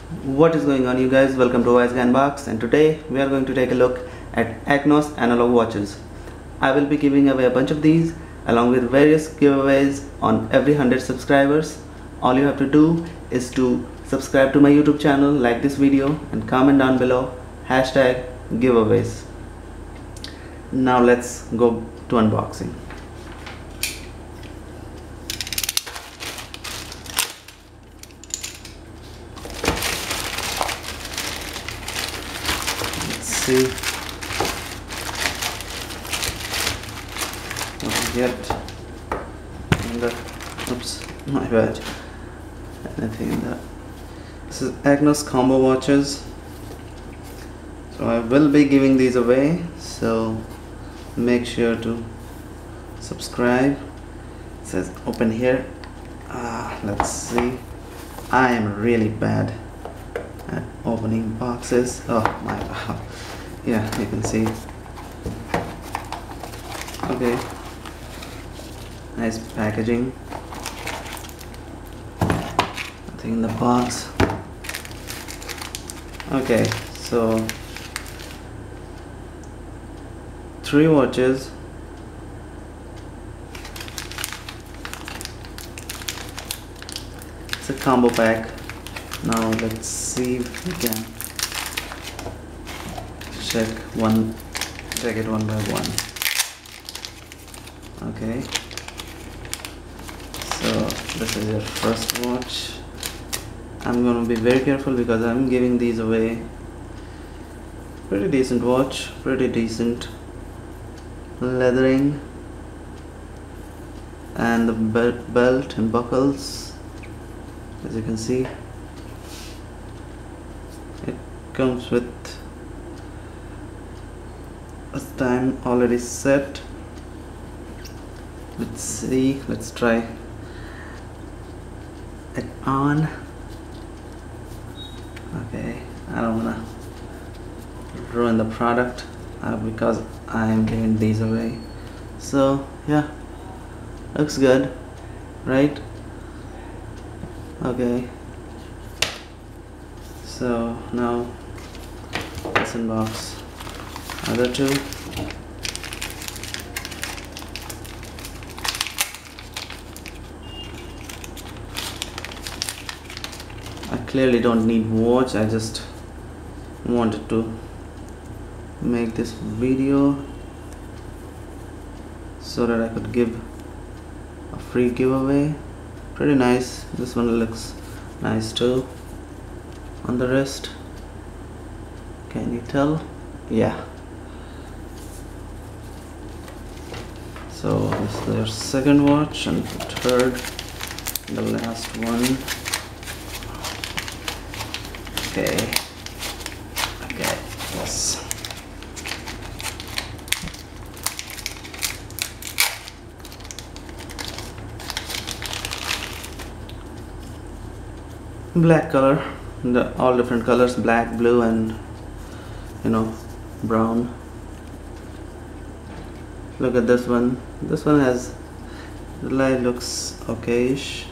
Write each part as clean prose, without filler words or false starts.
What is going on, you guys? Welcome to Wise Guy Box, and today we are going to take a look at Acnos analog watches. I will be giving away a bunch of these along with various giveaways on every 100 subscribers. All you have to do is to subscribe to my YouTube channel, like this video and comment down below #giveaways. Now let's go to unboxing. See what we get in the my bad, anything in that. This is Acnos combo watches, so I will be giving these away, so make sure to subscribe. It says open here. Let's see. I am really bad at opening boxes. Oh my god. Yeah, you can see. Okay, nice packaging. Nothing in the box. Okay, so 3 watches. It's a combo pack. Now let's see if we can check it one by one. Okay, so this is your first watch. I'm gonna be very careful because I'm giving these away. Pretty decent watch, pretty decent leathering, and the belt and buckles, as you can see, it comes with a time already set. Let's see, let's try it on. Okay, I don't wanna ruin the product because I am giving these away. So yeah, looks good, right? Okay, so now let's unbox other 2. I clearly don't need watch, I just wanted to make this video so that I could give a free giveaway. Pretty nice. This one looks nice too on the wrist. Can you tell? Yeah. So this is their second watch, and third, the last one. Okay, yes. Black color, all different colors, black, blue, and brown. Look at this one. This one has, the light looks okayish.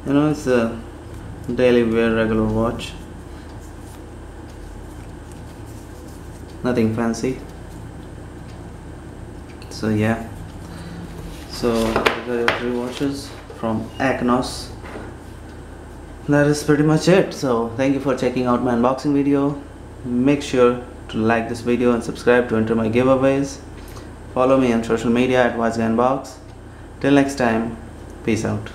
It's a daily wear regular watch, nothing fancy. So yeah, so these are your 3 watches from Acnos. That is pretty much it. So thank you for checking out my unboxing video. Make sure to like this video and subscribe to enter my giveaways. Follow me on social media at Wise Guy Box. Till next time, peace out.